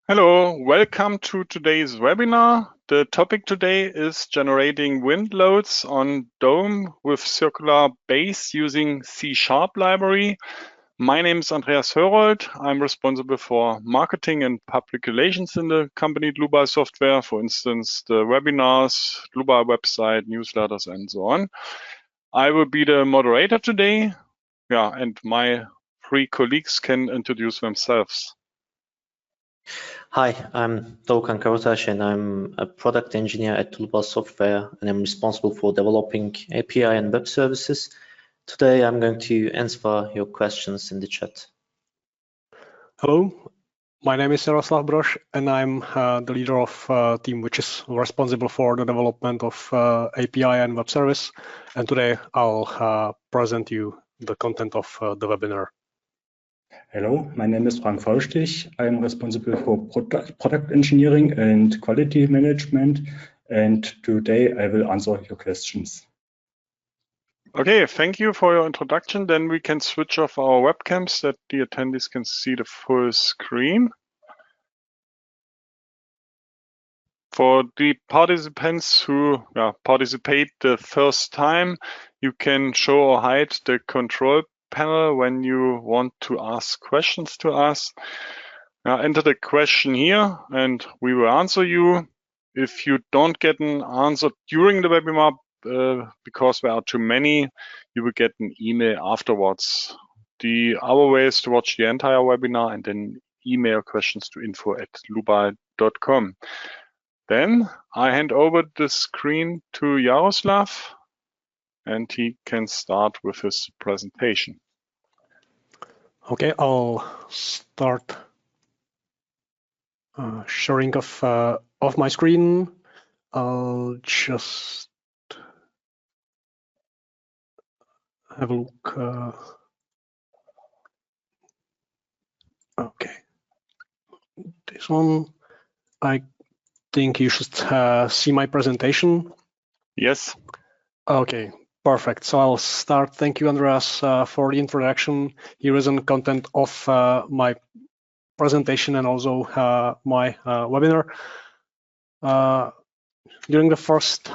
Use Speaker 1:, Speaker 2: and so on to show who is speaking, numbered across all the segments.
Speaker 1: Hello, welcome to today's webinar. The topic today is generating wind loads on DOM with circular base using C# library. My name is Andreas Hörold. I'm responsible for marketing and public relations in the company Dlubal Software, for instance, the webinars, Dlubal website, newsletters, and so on. I will be the moderator today. And my three colleagues can introduce themselves.
Speaker 2: Hi, I'm Doğukan Karataş and I'm a product engineer at Dlubal Software and I'm responsible for developing API and web services. Today I'm going to answer your questions in the chat.
Speaker 3: Hello, my name is Jaroslav Broš and I'm the leader of a team which is responsible for the development of API and web service. And today I'll present you the content of the webinar.
Speaker 4: Hello, my name is Frank Faustich. I'm responsible for product engineering and quality management. And today I will answer your questions.
Speaker 1: Okay, thank you for your introduction. Then we can switch off our webcams that the attendees can see the full screen. For the participants who participate the first time, you can show or hide the control panel when you want to ask questions to us. Enter the question here and we will answer you. If you don't get an answer during the webinar, because there are too many, you will get an email afterwards. The other way is to watch the entire webinar and then email questions to info@dlubal.com. Then I hand over the screen to Jaroslav and he can start with his presentation.
Speaker 3: Okay, I'll start sharing of my screen. I'll just have a look. Okay, this one. I think you should see my presentation.
Speaker 1: Yes.
Speaker 3: Okay, perfect. So I'll start. Thank you, Andreas, for the introduction. Here is the content of my presentation and also my webinar. During the first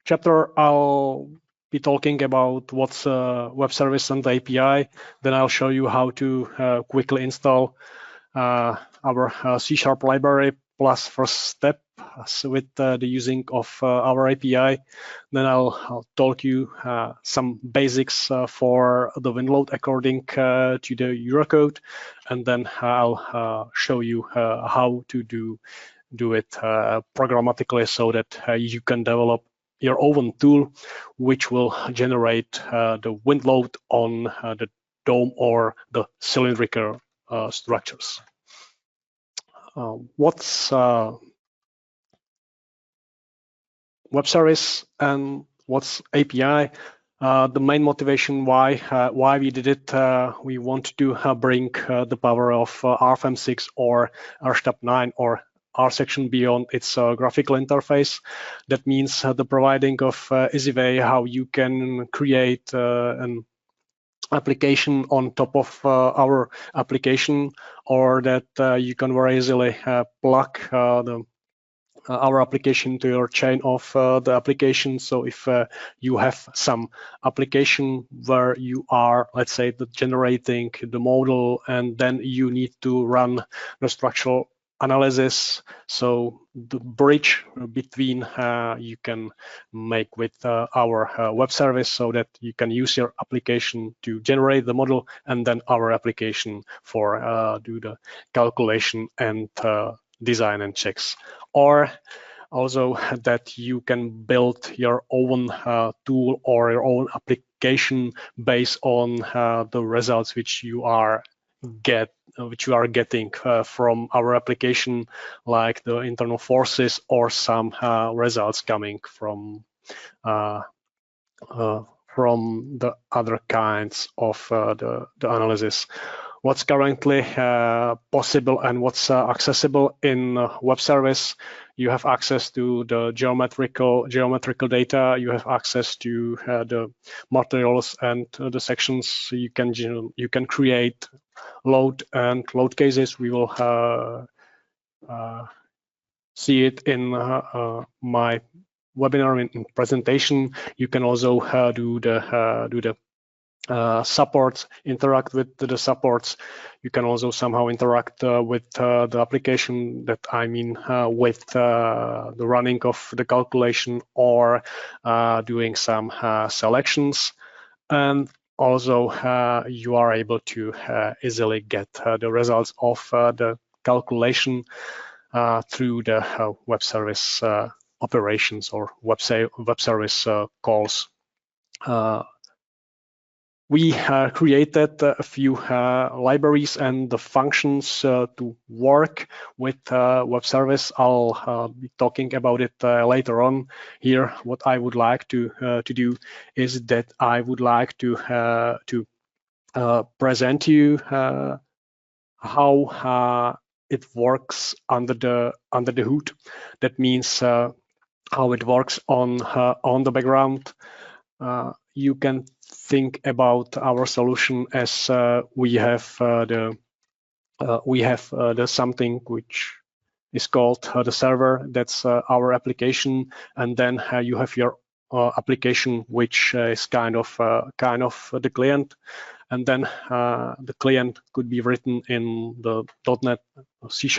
Speaker 3: chapter, I'll be talking about what's web service and API. Then I'll show you how to quickly install our C# library plus first step with the using of our API. Then I'll talk you some basics for the windload according to the Eurocode, and then I'll show you how to do it programmatically so that you can develop your own tool which will generate the windload on the dome or the cylindrical structures. What's web service and what's API? The main motivation why we did it, we want to bring the power of RFM6 or RSTAP 9 or R section beyond its graphical interface. That means the providing of easy way how you can create an application on top of our application, or that you can very easily plug our application to your chain of the application. So if you have some application where you are, let's say, generating the model, and then you need to run the structural analysis, so the bridge between you can make with our web service, so that you can use your application to generate the model, and then our application for do the calculation and design and checks. Or also that you can build your own tool or your own application based on the results which you are getting from our application, like the internal forces or some results coming from the other kinds of the analysis. what's currently possible and what's accessible in web service. You have access to the geometrical data. You have access to the materials and the sections. You can create load and load cases. We will see it in my webinar in presentation. You can also do the supports, interact with the supports. You can also somehow interact with the application, that I mean with the running of the calculation or doing some selections. And also you are able to easily get the results of the calculation through the web service operations or web service calls. We created a few libraries and the functions to work with web service. I'll be talking about it later on. Here, what I would like to do is that I would like to present you how it works under the hood. That means how it works on the background. You can think about our solution as we have the something which is called the server. That's our application, and then you have your application, which is kind of the client, and then the client could be written in the .NET, C#,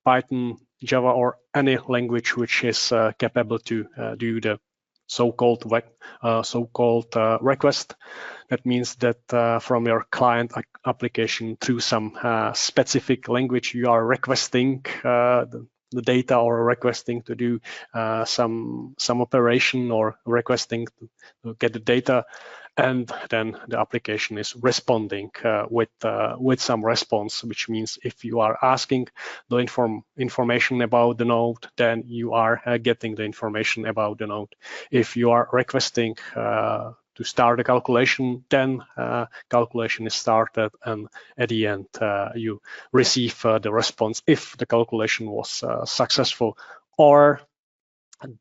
Speaker 3: Python, Java, or any language which is capable to do the so-called request. That means that from your client application through some specific language, you are requesting the data, or requesting to do some operation, or requesting to get the data, and then the application is responding with some response, which means if you are asking the information about the node, then you are getting the information about the node. If you are requesting to start a calculation, then calculation is started, and at the end you receive the response if the calculation was successful, or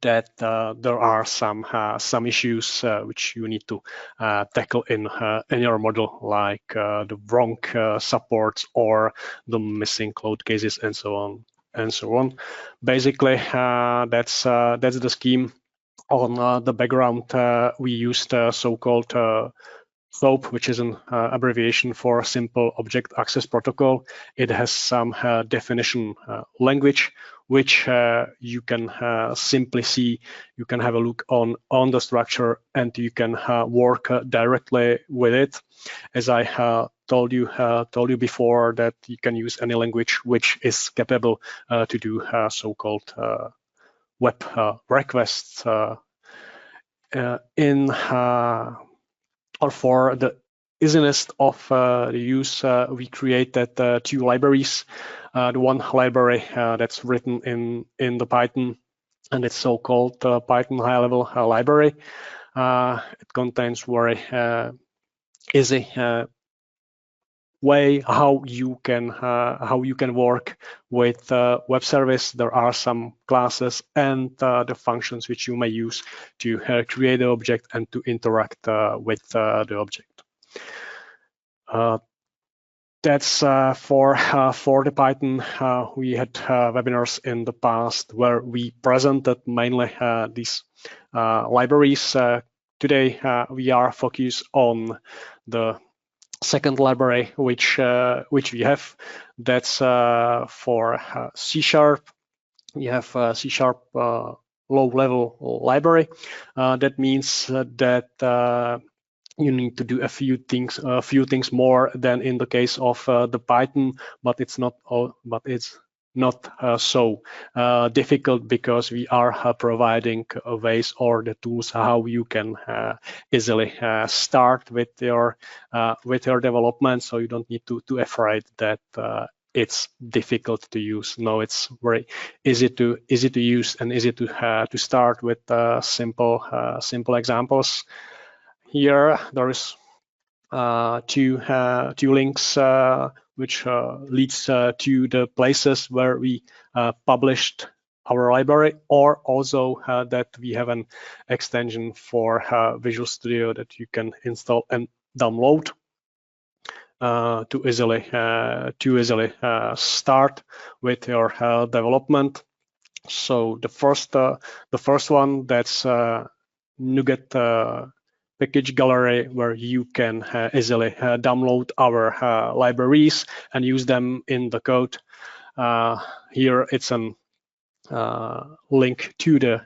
Speaker 3: that there are some issues which you need to tackle in your model, like the wrong supports or the missing code cases, and so on. Basically, that's the scheme. On the background, we used so-called SOAP, which is an abbreviation for Simple Object Access Protocol. It has some definition language, which you can simply see. You can have a look on the structure, and you can work directly with it. As I told you before, that you can use any language which is capable to do so-called web requests or for the easiness of the use, we created two libraries. The one library that's written in the Python, and it's so-called Python high-level library. It contains very easy way how you can work with web service. There are some classes and the functions which you may use to create the object and to interact with the object. That's for the Python. We had webinars in the past where we presented mainly these libraries. Today we are focused on the second library which we have. That's for C#. We have C# low-level library. That means that you need to do a few things more than in the case of the Python, but it's not so difficult, because we are providing ways or the tools how you can easily start with your development, so you don't need to afraid that it's difficult to use. No, it's very easy to use and easy to start with simple examples. Here there is two links which leads to the places where we published our library, or also that we have an extension for Visual Studio that you can install and download to easily start with your development. So the first one, that's NuGet package gallery, where you can easily download our libraries and use them in the code. Here it's an link to the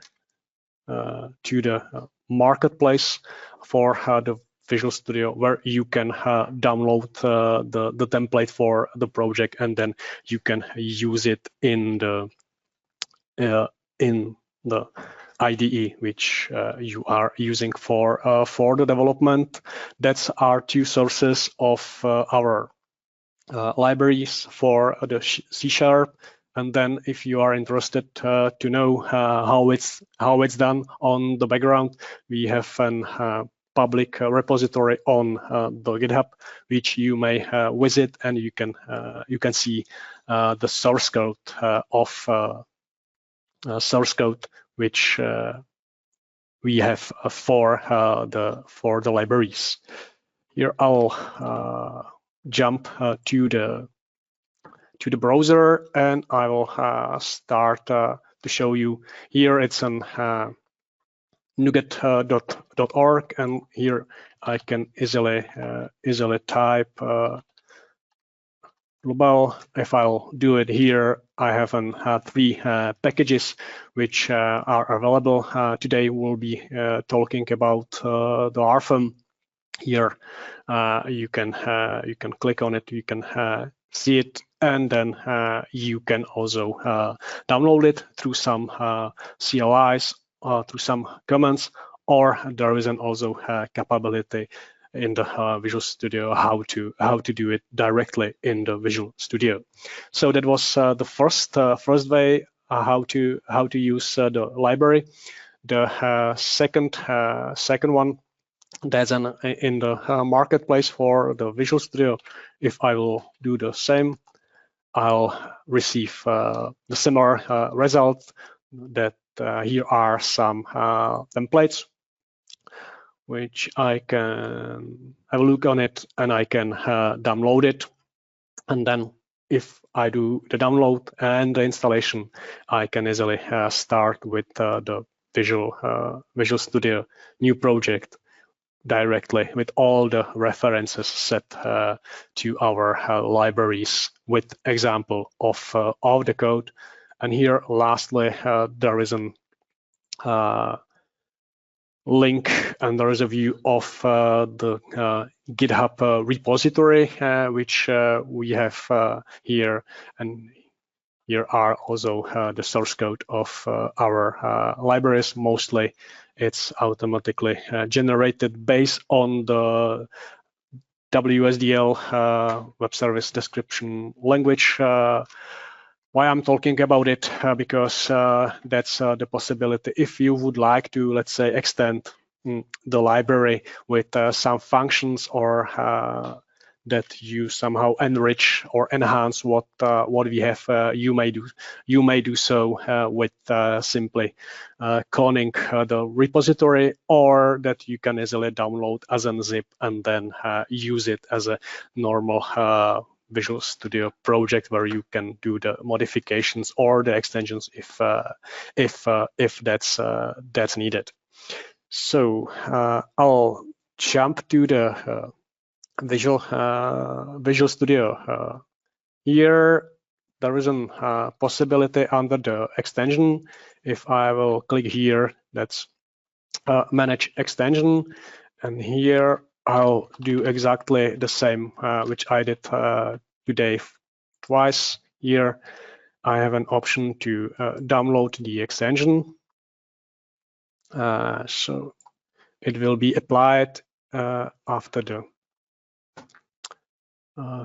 Speaker 3: marketplace for the Visual Studio, where you can download the template for the project, and then you can use it in the IDE which you are using for the development. That's our two sources of our libraries for the C#. And then, if you are interested to know how it's done on the background, we have an public repository on the GitHub, which you may visit, and you can see the source code which we have for the libraries. Here I'll jump to the browser, and I will start to show you. Here it's on nuget.org, and here I can easily type Dlubal. If I'll do it here, I have three packages which are available. Today we'll be talking about the RFM. Here you can click on it, you can see it, and then you can also download it through some CLIs, through some commands, or there is also capability in the Visual Studio how to do it directly in the Visual Studio. So that was the first way how to use the library. The second one, that's in the marketplace for the Visual Studio. If I will do the same, I'll receive the similar results. That here are some templates which I can have a look on it, and I can download it. And then if I do the download and the installation, I can easily start with the Visual Studio new project directly with all the references set to our libraries with example of the code. And here lastly, there is a link, and there is a view of the GitHub repository which we have here, and here are also the source code of our libraries. Mostly it's automatically generated based on the WSDL web service description language. Why I'm talking about it? Because that's the possibility. If you would like to, let's say, extend the library with some functions, or that you somehow enrich or enhance what we have, you may do so with simply cloning the repository, or that you can easily download as a zip and then use it as a normal Visual Studio project, where you can do the modifications or the extensions if that's needed. So I'll jump to the Visual Studio. Here there is a possibility under the extension. If I will click here, that's manage extension, and here I'll do exactly the same which I did today twice. Here I have an option to download the extension. So it will be applied after the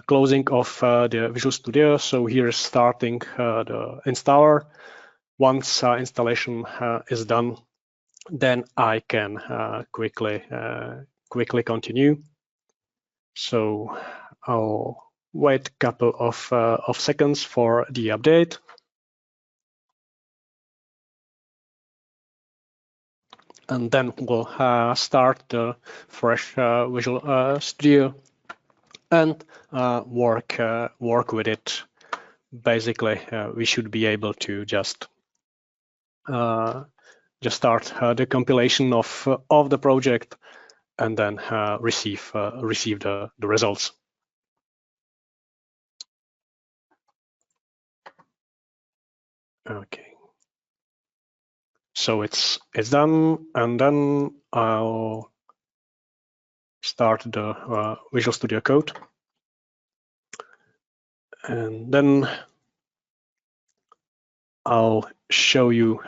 Speaker 3: closing of the Visual Studio. So here is starting the installer. Once installation is done, then I can quickly continue. So I'll wait a couple of seconds for the update. And then we'll start the fresh Visual Studio and work with it. Basically, we should be able to just start the compilation of the project and then receive the results. Okay. So it's done, and then I'll start the Visual Studio Code, and then I'll show you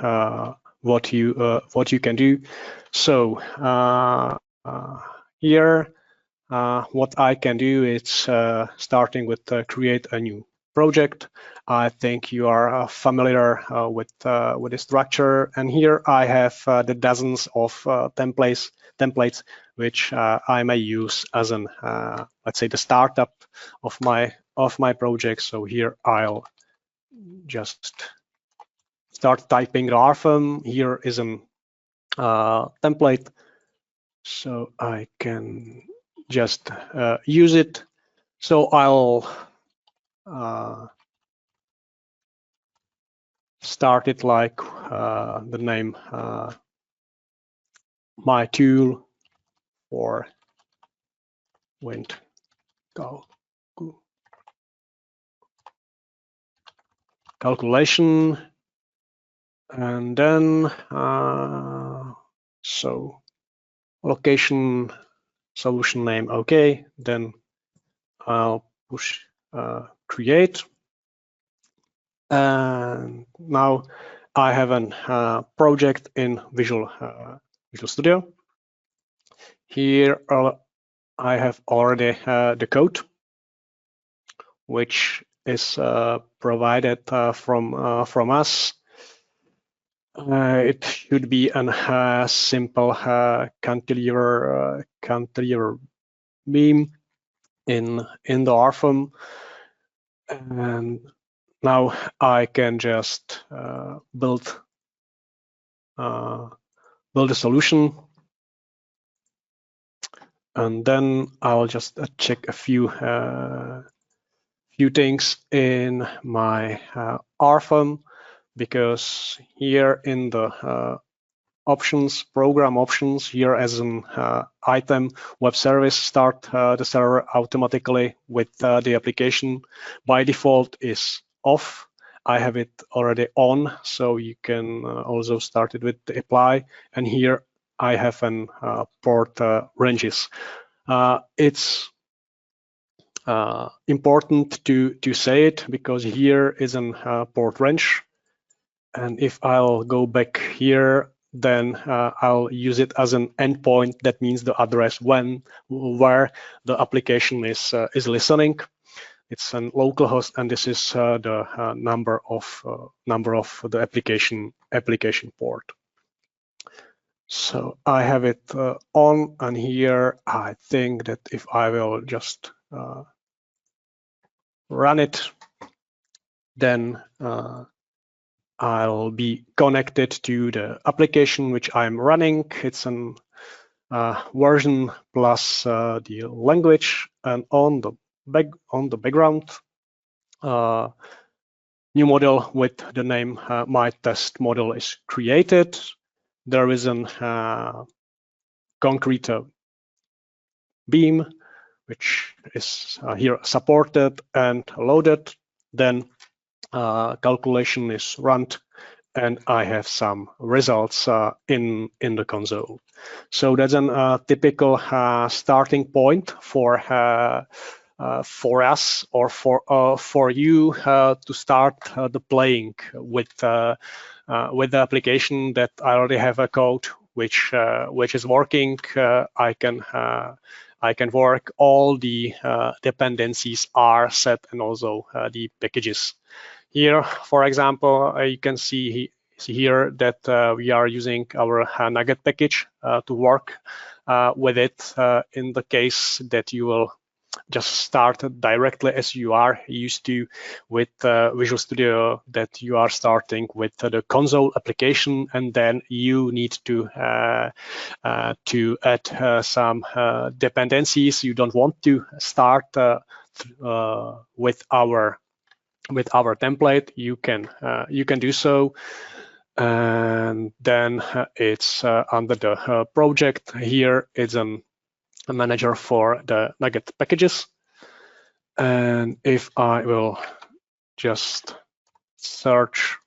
Speaker 3: what you can do. So here, what I can do is starting with create a new project. I think you are familiar with the structure, and here I have the dozens of templates which I may use as an let's say the startup of my project. So here I'll just start typing RFM. Here is a template, so I can just use it. So I'll start it like the name my tool for wind calculation, and then so location solution name okay. Then I'll push create, and now I have a project in Visual Studio. Here I have already the code, which is provided from us. It should be a simple cantilever beam in the RFM, and now I can just build a solution, and then I'll just check a few things in my RFM, because here in the program options, here as an item, web service start the server automatically with the application by default is off. I have it already on, so you can also start it with the apply. And here I have an port ranges. It's important to say it, because here is a port range, and if I'll go back here, then I'll use it as an endpoint. That means the address where the application is listening. It's a local host, and this is the number of the application port. So I have it on, and here I think that if I will just run it, then I'll be connected to the application which I'm running. It's an version plus the language, and on the background, new model with the name my test model is created. There is a concrete beam which is here supported and loaded. Then calculation is run, and I have some results in the console. So that's a typical starting point for us or for you to start the playing with the application that I already have a code which is working. I can work. All the dependencies are set, and also the packages. Here, for example, you can see here that we are using our Nugget package to work with it in the case that you will just start directly as you are used to with Visual Studio, that you are starting with the console application, and then you need to add some dependencies. You don't want to start with our template. You can do so. And then it's under the project. Here it's a manager for the Nugget packages. And if I will just search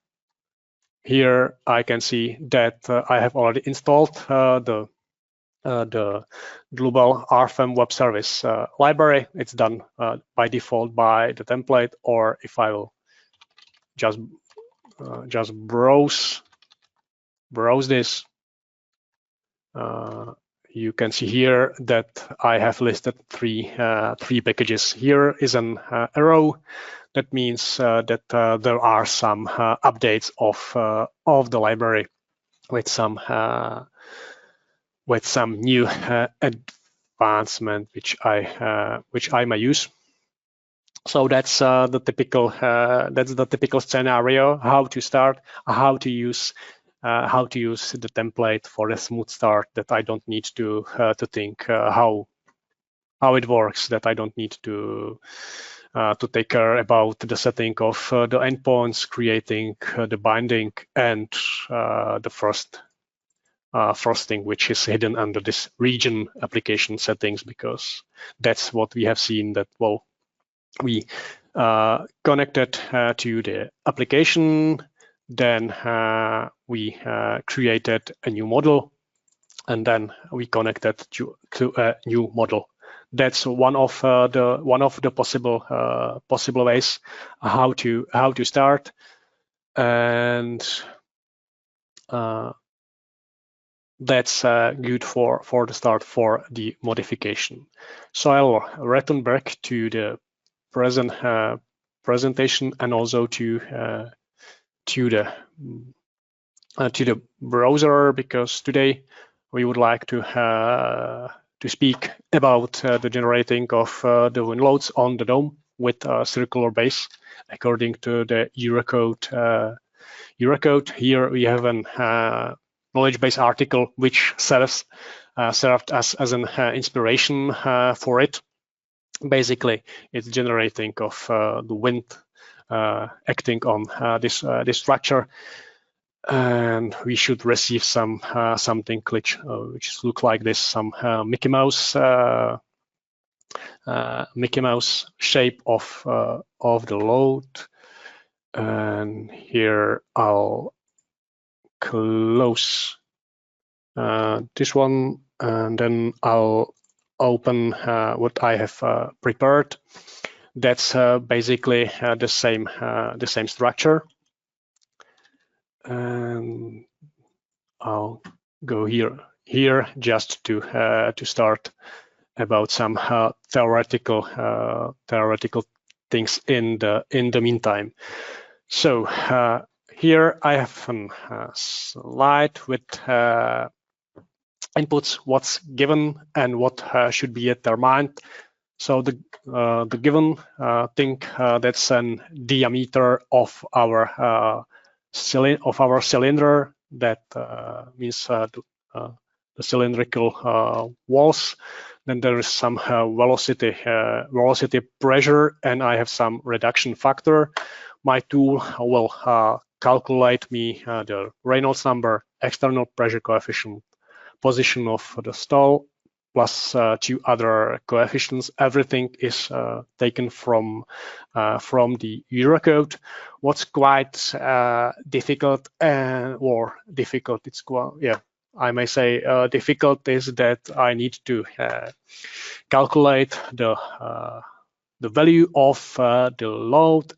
Speaker 3: here, I can see that I have already installed the Dlubal RFM web service library. It's done by default by the template, or if I will just browse this, you can see here that I have listed three packages. Here is an arrow. That means that there are some updates of the library with some new advancement which I may use. So that's the typical scenario: how to start, how to use the template for a smooth start. That I don't need to think how it works. That I don't need to take care about the setting of the endpoints, creating the binding, and the first thing which is hidden under this region application settings, because that's what we have seen, that, well, we connected to the application, then we created a new model, and then we connected to a new model. That's one of the possible ways how to start, and that's good for the start for the modification. So I'll return back to the presentation, and also to the browser, because today we would like to speak about the generating of the windloads on the DOM with a circular base according to the Eurocode. Here we have an knowledge base article which served as an inspiration for it. Basically, it's generating of the wind acting on this structure, and we should receive something which look like this, some Mickey Mouse shape of the load. And here I'll close this one, and then I'll open what I have prepared. That's basically the same structure, and I'll go here just to start about some theoretical things in the meantime. So here I have a slide with inputs, what's given and what should be determined. So the given thing, that's an diameter of our cylinder. That means the cylindrical walls. Then there is some velocity pressure, and I have some reduction factor. My tool will calculate me the Reynolds number, external pressure coefficient, position of the stall, plus two other coefficients. Everything is taken from the Eurocode. What's quite difficult, it's quite, yeah, I may say difficult, is that I need to calculate the value of the load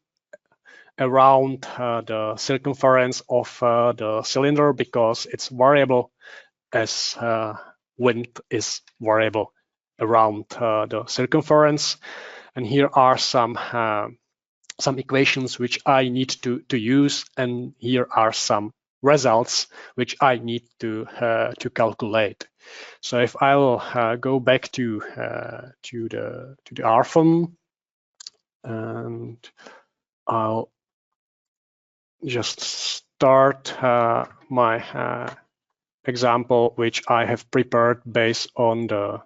Speaker 3: around the circumference of the cylinder, because it's variable, as wind is variable around the circumference. And here are some equations which I need to use, and here are some results which I need to calculate. So if I will go back to the RFM, and I'll just start my example, which I have prepared based on the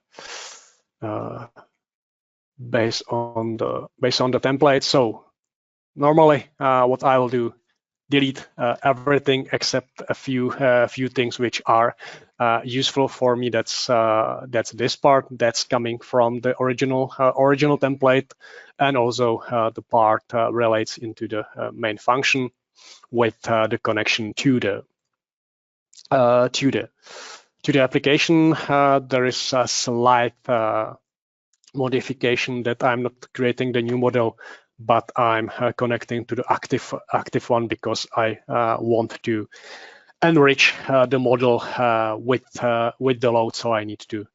Speaker 3: template. So normally, what I will do, delete everything except a few things which are useful for me. That's this part that's coming from the original template, and also the part relates into the main function with the connection to the application. There is a slight modification that I'm not creating the new model, but I'm connecting to the active one because I want to enrich the model with the load. So I need to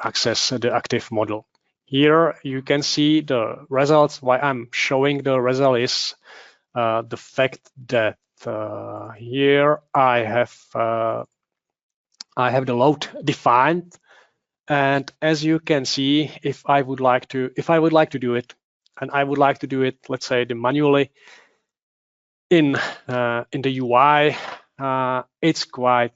Speaker 3: access the active model. Here you can see the results. Why I'm showing the result is the fact that here I have the load defined, and as you can see, if I would like to do it, and I would like to do it, let's say, manually in the UI, it's quite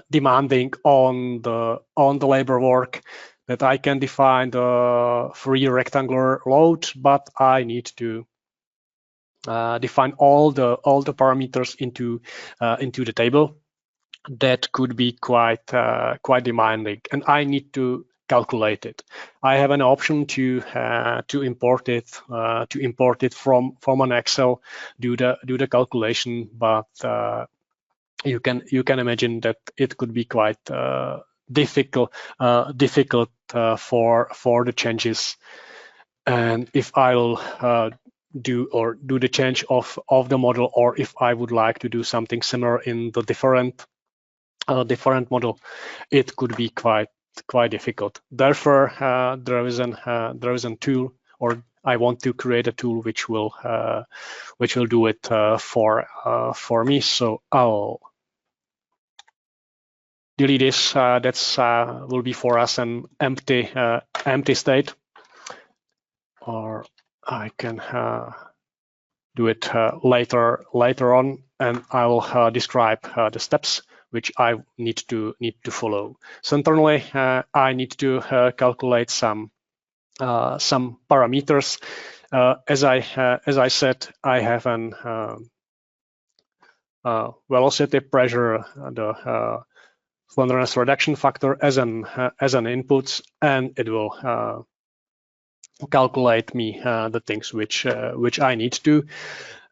Speaker 3: demanding on the labor work that I can define the free rectangular load, but I need to define all the parameters into the table. That could be quite demanding, and I need to calculate it. I have an option to import it from an Excel, do the calculation, but you can imagine that it could be quite difficult for the changes. And if I'll do the change of the model, or if I would like to do something similar in the different model, it could be quite difficult. Therefore, there is a tool, or I want to create a tool which will do it for me. So I'll delete this. That's will be for us an empty state, or I can do it later on, and I will describe the steps which I need to follow. Centrally, I need to calculate some parameters. As I said, I have an velocity, pressure, the slenderness reduction factor as an input, and it will calculate me the things which I need to.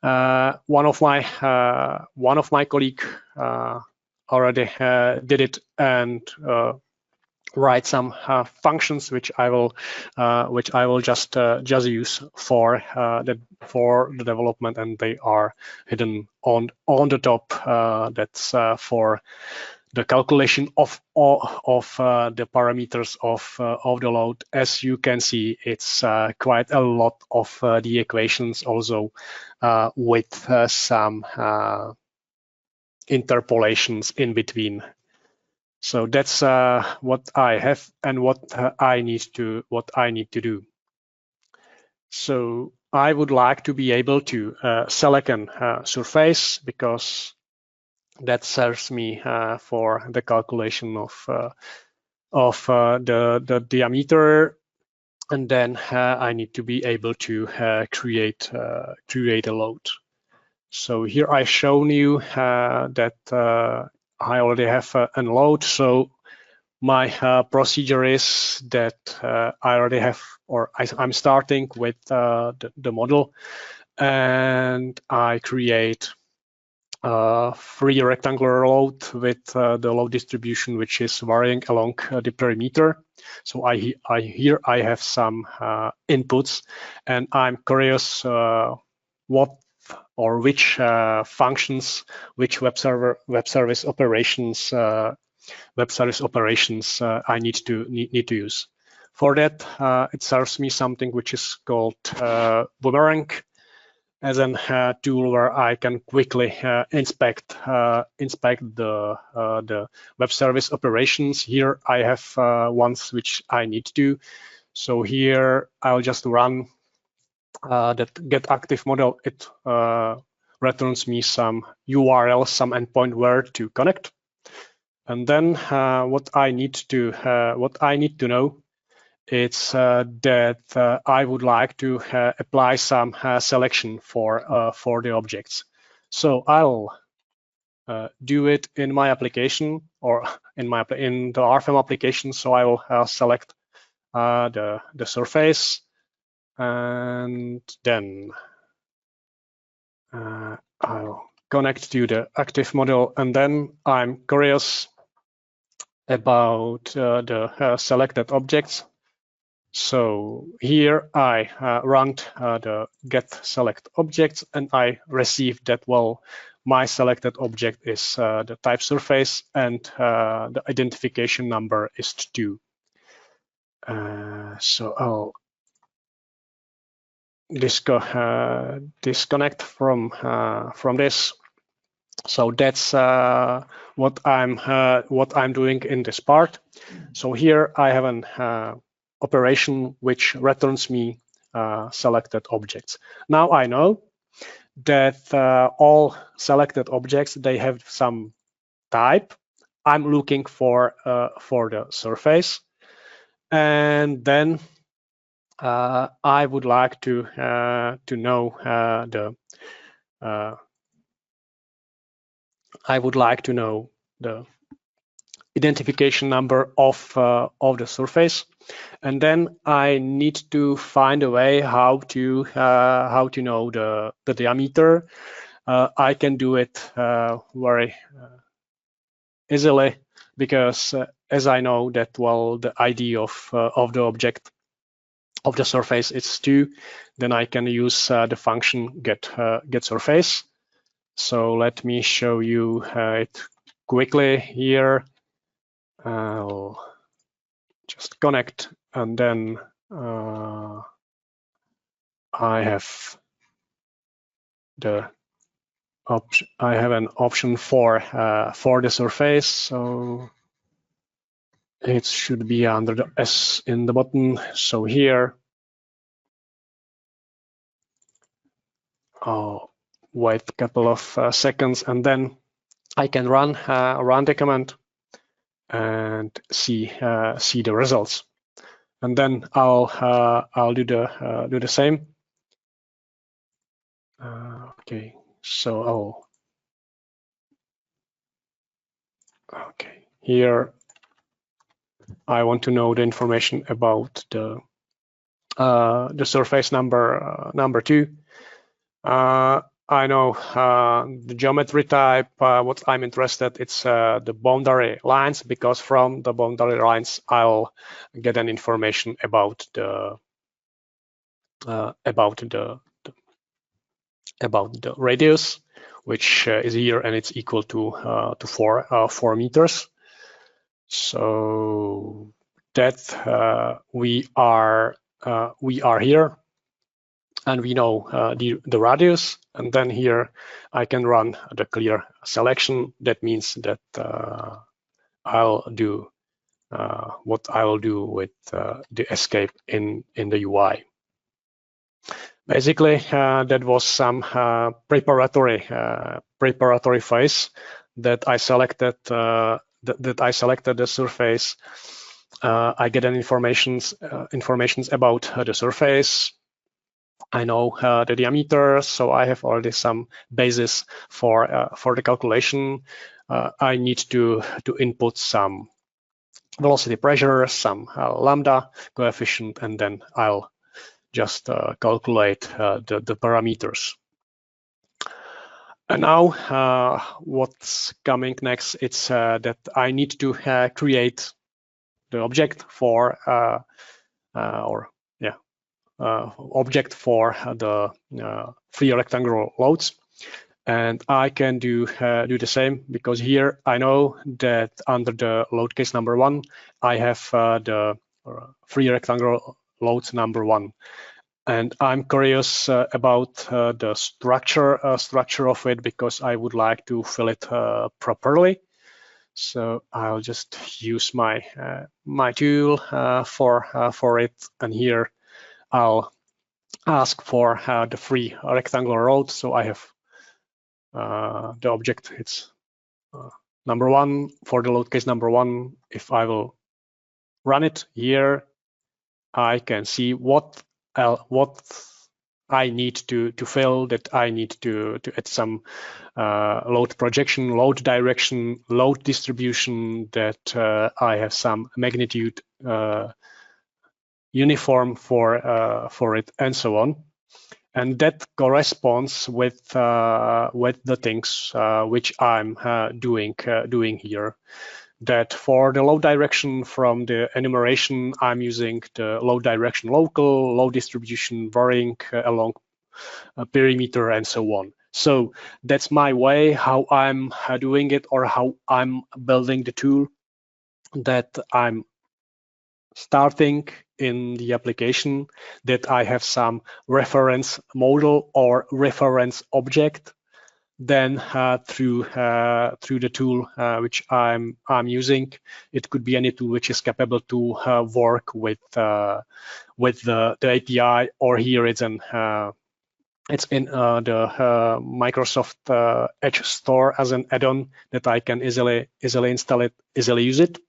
Speaker 3: One of my colleague already did it, and write some functions which I will just use for the development, and they are hidden on the top. That's for the calculation of the parameters of the load. As you can see, it's quite a lot of the equations, also with some interpolations in between. So that's what I have and what I need to do. So I would like to be able to select a surface, because that serves me for the calculation of the diameter, and then I need to be able to create a load. So here I've shown you that I already have a load. So my procedure is that I already have, or I'm starting with the model, and I create a free rectangular load with the load distribution which is varying along the perimeter. So here I have some inputs, and I'm curious what or which functions, which web service operations I need to use. For that, it serves me something which is called boomerang. as a tool where I can quickly inspect the web service operations. Here I have ones which I need to do. So here I'll just run that get active model. It returns me some URL, some endpoint where to connect. And then what I need to know, it's that I would like to apply some selection for the objects. So I'll do it in my application or in the RFM application. So I will select the surface, and then I'll connect to the active model, and then I'm curious about the selected objects. So here I run the get select objects, and I received that, well, my selected object is the type surface, and the identification number is 2. So I'll disconnect from this. So that's what I'm doing in this part. So here I have an operation which returns me selected objects. Now I know that all selected objects, they have some type. I'm looking for the surface, and then I would like to know the identification number of the surface, and then I need to find a way how to know the diameter. I can do it very easily, because as I know that, well, the ID of the object of the surface is 2, then I can use the function get surface. So let me show you it quickly here. I'll just connect, and then I have an option for the surface. So it should be under the S in the button. So here I'll wait a couple of seconds, and then I can run the command and see the results. And then I'll do the same. Okay, so here I want to know the information about the surface number 2. I know the geometry type. What I'm interested, it's the boundary lines, because from the boundary lines I'll get an information about the radius, which is here, and it's equal to 4 meters. So that we are here, and we know the radius, and then here I can run the clear selection. That means that I'll do what I will do with the escape in the UI. Basically, that was some preparatory phase that I selected. That I selected the surface. I get an informations about the surface. I know the diameter, so I have already some basis for the calculation. I need to input some velocity pressure, some lambda coefficient, and then I'll just calculate the parameters. And now what's coming next? It's that I need to create the object for object for the free rectangular loads, and I can do the same, because here I know that under the load case number 1 I have the free rectangular loads number 1, And I'm curious about the structure of it, because I would like to fill it properly. So I'll just use my my tool for it, and here I'll ask for the free rectangular road. So I have the object. It's number 1 for the load case number 1. If I will run it here, I can see what I need to fill, that I need to add some load projection, load direction, load distribution, that I have some magnitude uniform for it, and so on. And that corresponds with the things which I'm doing here. That for the load direction from the enumeration, I'm using the load direction local, load distribution varying along a perimeter, and so on. So that's my way how I'm doing it, or how I'm building the tool, that I'm starting in the application, that I have some reference model or reference object. Then through the tool which I'm using, it could be any tool which is capable to work with the API, or here it's in the Microsoft Edge Store as an add-on, that I can easily install it, easily use it.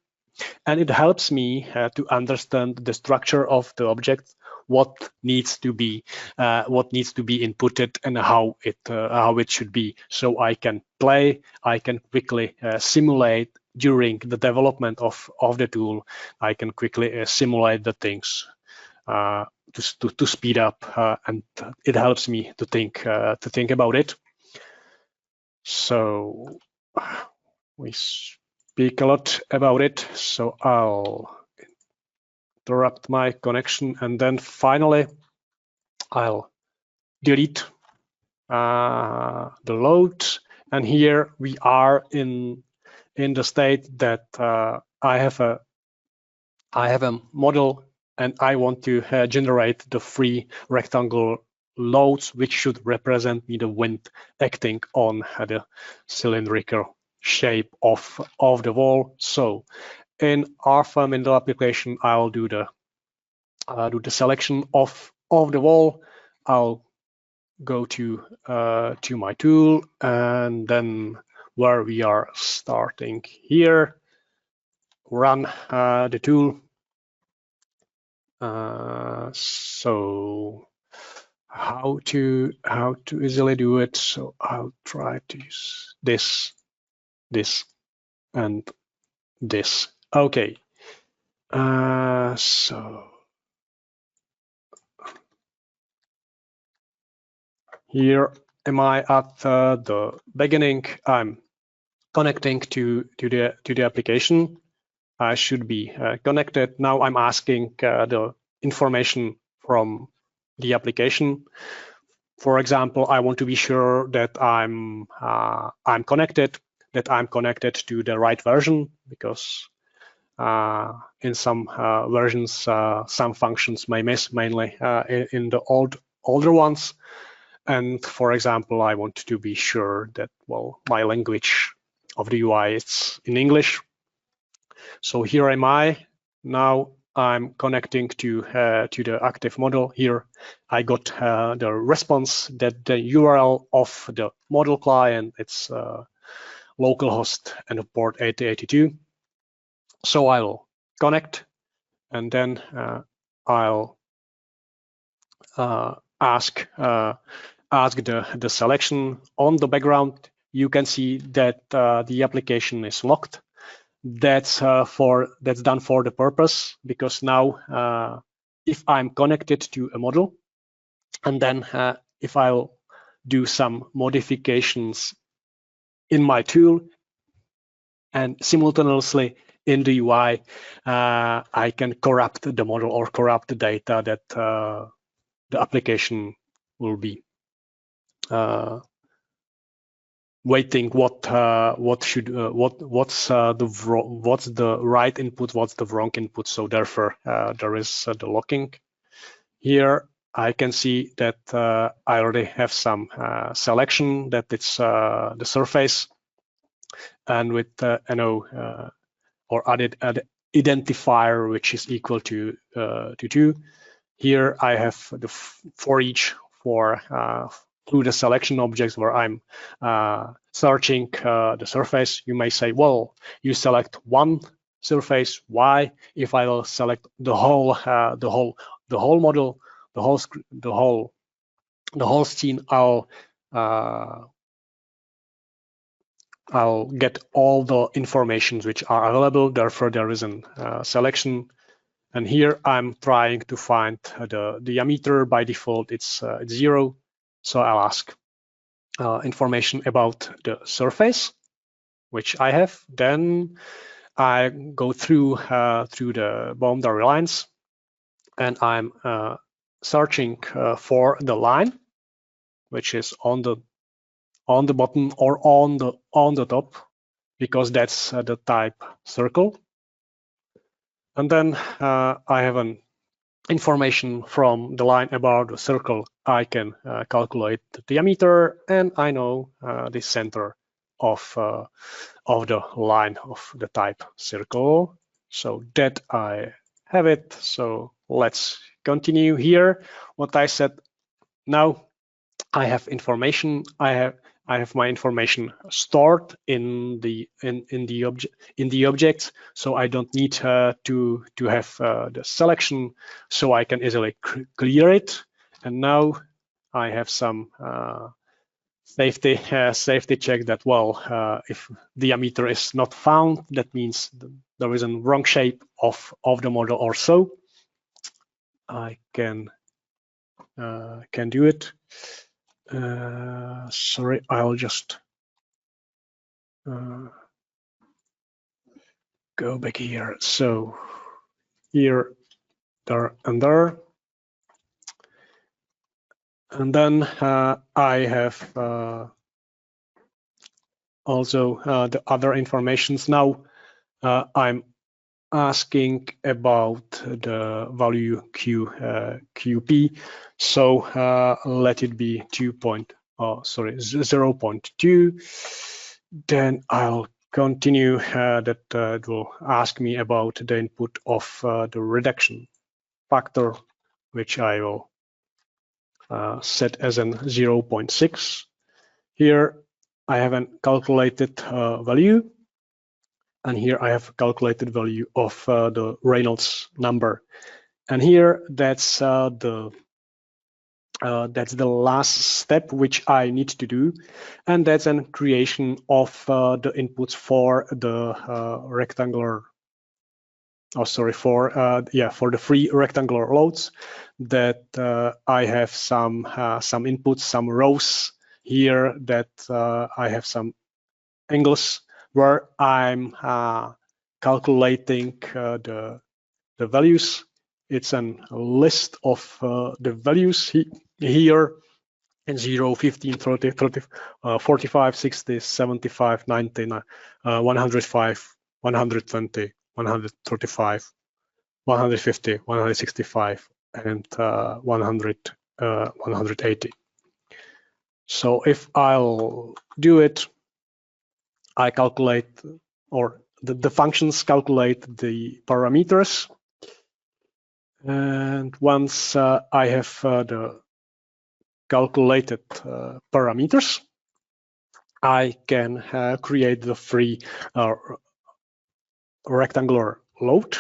Speaker 3: And it helps me to understand the structure of the object, what needs to be inputted, and how it should be. So I can quickly simulate during the development of the tool. I can quickly simulate the things to speed up, and it helps me to think about it. So we speak a lot about it, so I'll interrupt my connection, and then finally I'll delete the load. And here we are in the state that I have a model, and I want to generate the free rectangle loads, which should represent me the wind acting on the cylindrical shape of the wall. So in RFM, in the application, I'll do the selection of the wall. I'll go to my tool, and then where we are starting here, run the tool. So how to easily do it? So I'll try to use this, and this. Okay. So here am I at the beginning. I'm connecting to the application. I should be connected. Now I'm asking the information from the application. For example, I want to be sure that I'm connected, to the right version, because in some versions, some functions may miss, mainly in the older ones. And for example, I want to be sure that, well, my language of the UI is in English. So here am I. Now I'm connecting to the active model. Here I got the response that the URL of the model client, it's localhost and port 8082. So I'll connect, and then I'll ask the selection. On the background, you can see that the application is locked. That's done for the purpose, because now if I'm connected to a model, and then if I'll do some modifications in my tool, and simultaneously in the UI, I can corrupt the model or corrupt the data that the application will be waiting what's the right input, what's the wrong input. So therefore there is the locking. Here I can see that I already have some selection that it's the surface, and with no or added identifier which is equal to 2. Here I have the for each for through the selection objects where I'm searching the surface. You may say, well, you select one surface. Why? If I will select the whole model, the whole scene, I'll get all the informations which are available. Therefore, there is a selection. And here I'm trying to find the diameter. By default, it's 0. So I'll ask information about the surface, which I have. Then I go through the boundary lines, and I'm searching for the line, which is on the bottom or on the top, because that's the type circle. And then I have an information from the line about the circle. I can calculate the diameter, and I know the center of the line of the type circle. So that I have it. So let's continue here. What I said now, I have information. I have my information stored in the object, so I don't need to have the selection, so I can easily clear it. And now I have some safety check that, well, if diameter is not found, that means there is a wrong shape of the model or so. I can do it. Sorry, I'll just go back here. So here, there, and there. And then I have also the other informations. Now I'm asking about the value QP. So let it be 0.2. Then I'll continue. That it will ask me about the input of the reduction factor, which I will set as an 0.6. Here I have a calculated value, and here I have calculated value of the Reynolds number. And here that's the last step which I need to do, and that's a creation of the inputs for the rectangular. Oh, sorry, for the free rectangular loads. That I have some inputs, some rows here that I have some angles where I'm calculating the values. It's a list of the values here in 0, 15, 30, 45, 60, 75, 90, 105, 120, 135, 150, 165, and 180. So if I'll do it, I calculate, or the functions calculate the parameters. And once I have the calculated parameters, I can create the free rectangular load.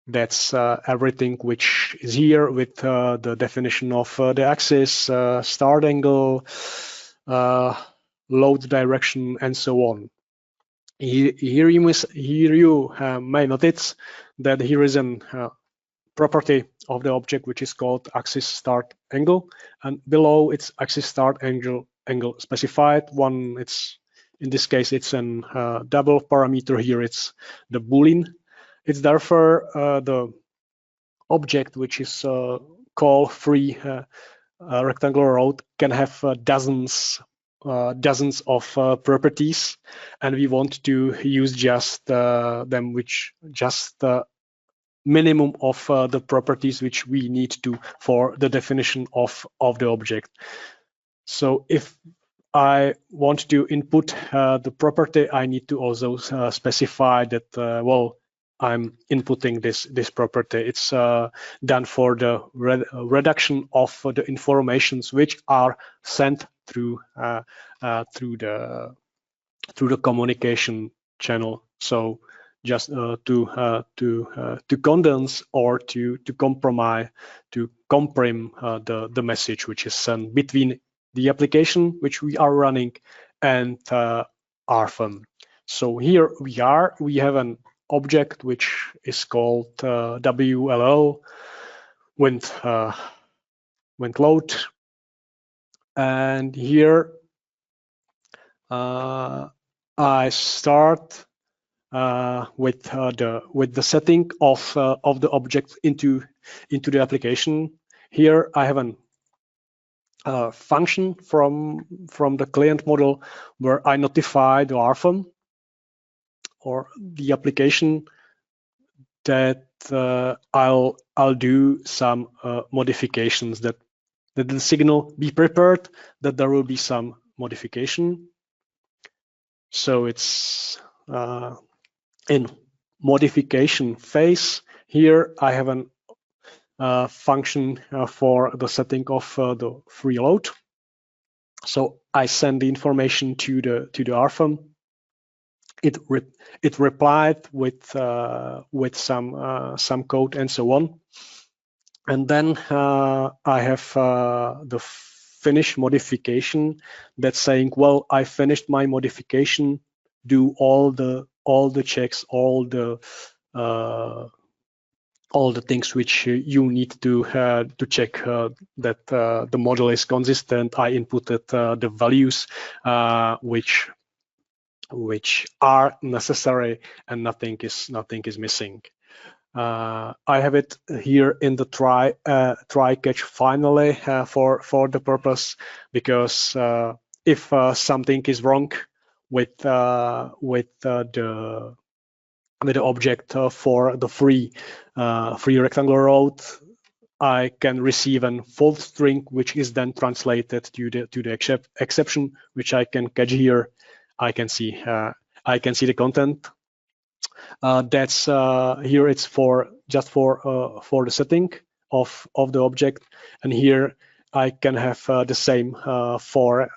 Speaker 3: That's everything which is here with the definition of the axis, start angle, load direction, and so on. Here you may notice that here is a property of the object which is called axis start angle, and below it's axis start angle specified. One, it's in this case it's an double parameter. Here it's the Boolean. It's therefore the object which is called free rectangular road can have dozens of properties, and we want to use just them which just minimum of the properties which we need to for the definition of the object. So if I want to input the property, I need to also specify that, well, I'm inputting this property. It's done for the reduction of the informations which are sent through the communication channel. So just to condense or to comprime the message which is sent between the application which we are running and RFM. So here we have an object which is called WLL, windload, and here I start with the setting of the object into the application. Here I have an function from the client model where I notify the RFM or the application that I'll do some modifications, that the signal be prepared, that there will be some modification. So it's in modification phase. Here I have an function for the setting of the free load. So I send the information to the RFM. It replied with some code and so on, and then I have the finish modification that's saying, well, I finished my modification. Do all the checks, all the things which you need to check that the model is consistent. I inputted the values which are necessary, and nothing is missing. I have it here in the try catch finally for the purpose, because if something is wrong with the object for the free rectangular road, I can receive a false string, which is then translated to the exception, which I can catch here. I can see the content. That's here. It's just for the setting of the object, and here I can have the same for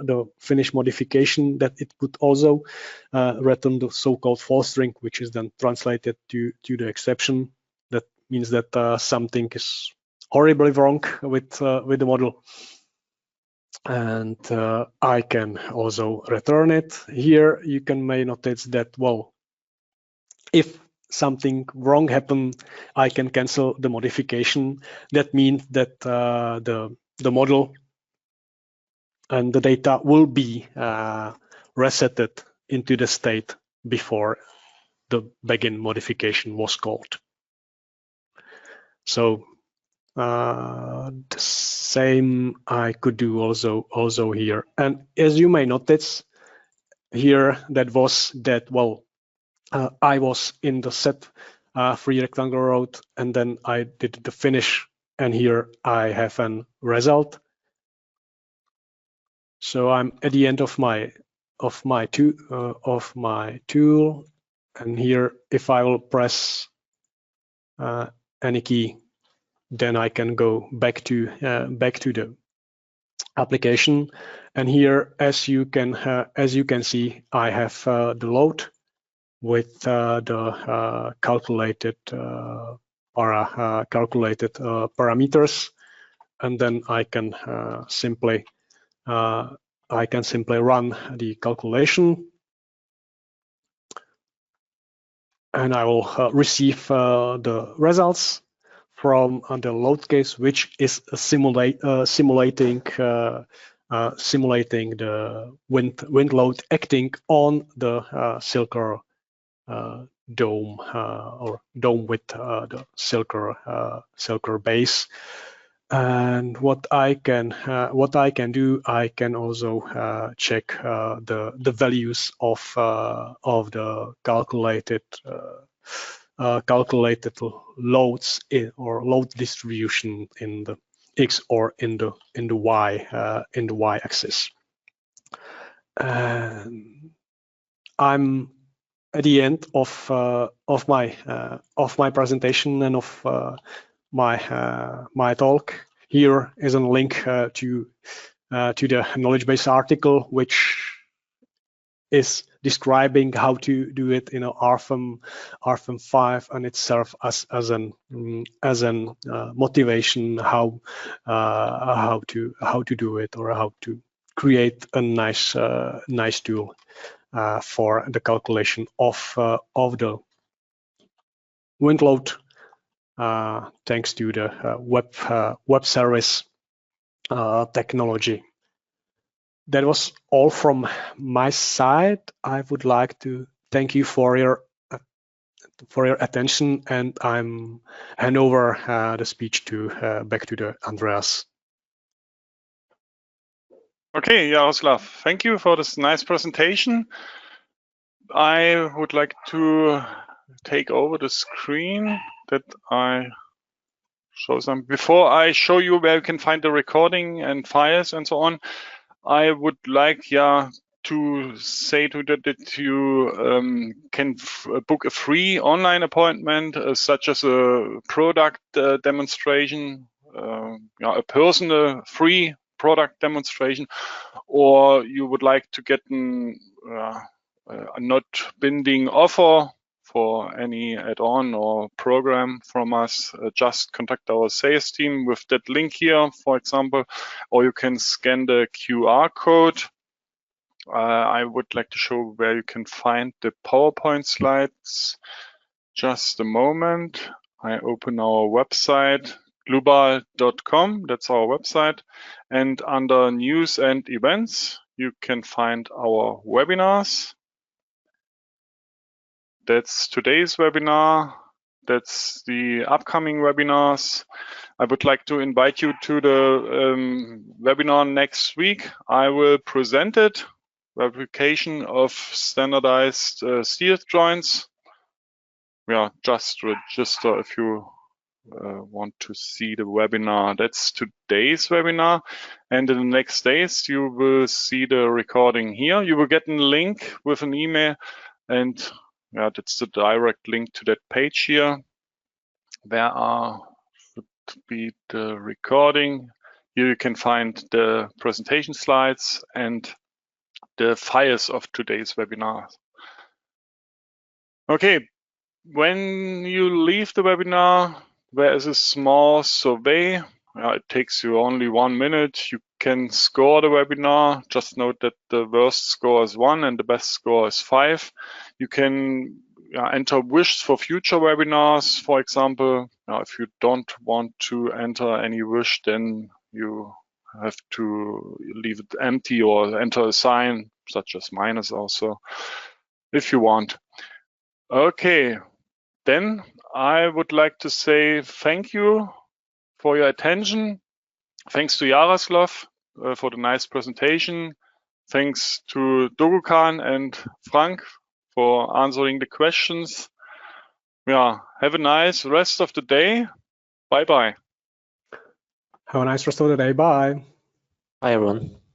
Speaker 3: the finish modification, that it could also return the so-called false string, which is then translated to the exception. That means that something is horribly wrong with the model. And I can also return it. Here you may notice that, well, if something wrong happened, I can cancel the modification. That means that the model and the data will be resetted into the state before the begin modification was called. So the same I could do also here. And as you may notice here, I was in the set free rectangular road, and then I did the finish, and here I have an result. So I'm at the end of my tool, and here if I will press any key, then I can go back to the application. And here, as you can see, I have the load with the calculated parameters, and then I can simply run the calculation, and I will receive the results from the load case, which is simulating the wind load acting on the Silker dome or dome with the Silker base. And what I can do, I can also check the values of the calculated calculated loads or load distribution in the X or in the Y axis. I'm at the end of my presentation and of my talk. Here is a link to the knowledge base article, which is describing how to do it in RFM 5, and it serves as an motivation how to do it, or how to create a nice tool for the calculation of the wind load, thanks to the web service technology. That was all from my side. I would like to thank you for your attention, and I'm hand over the speech back to Andreas.
Speaker 1: Okay, Jaroslav, thank you for this nice presentation. I would like to take over the screen that I show some. Before I show you where you can find the recording and files and so on, I would like to say that you can book a free online appointment, such as a product demonstration, a personal free product demonstration, or you would like to get a not binding offer for any add-on or program from us, just contact our sales team with that link here, for example, or you can scan the QR code. I would like to show where you can find the PowerPoint slides. Just a moment. I open our website, dlubal.com. That's our website. And under news and events, you can find our webinars. That's today's webinar. That's the upcoming webinars. I would like to invite you to the webinar next week. I will present it, replication of standardized steel joints. Just register if you want to see the webinar. That's today's webinar. And in the next days, you will see the recording here. You will get a link with an email, and that's the direct link to that page here. There should be the recording. Here you can find the presentation slides and the files of today's webinar. Okay, when you leave the webinar, there is a small survey. It takes you only 1 minute. You can score the webinar. Just note that the worst score is 1 and the best score is 5. You can enter wishes for future webinars, for example. If you don't want to enter any wish, then you have to leave it empty or enter a sign, such as minus also, if you want. Okay, then I would like to say thank you for your attention. Thanks to Jaroslav for the nice presentation. Thanks to Dogukan and Frank for answering the questions. Have a nice rest of the day. Bye-bye.
Speaker 3: Have a nice rest of the day. Bye.
Speaker 2: Bye, everyone.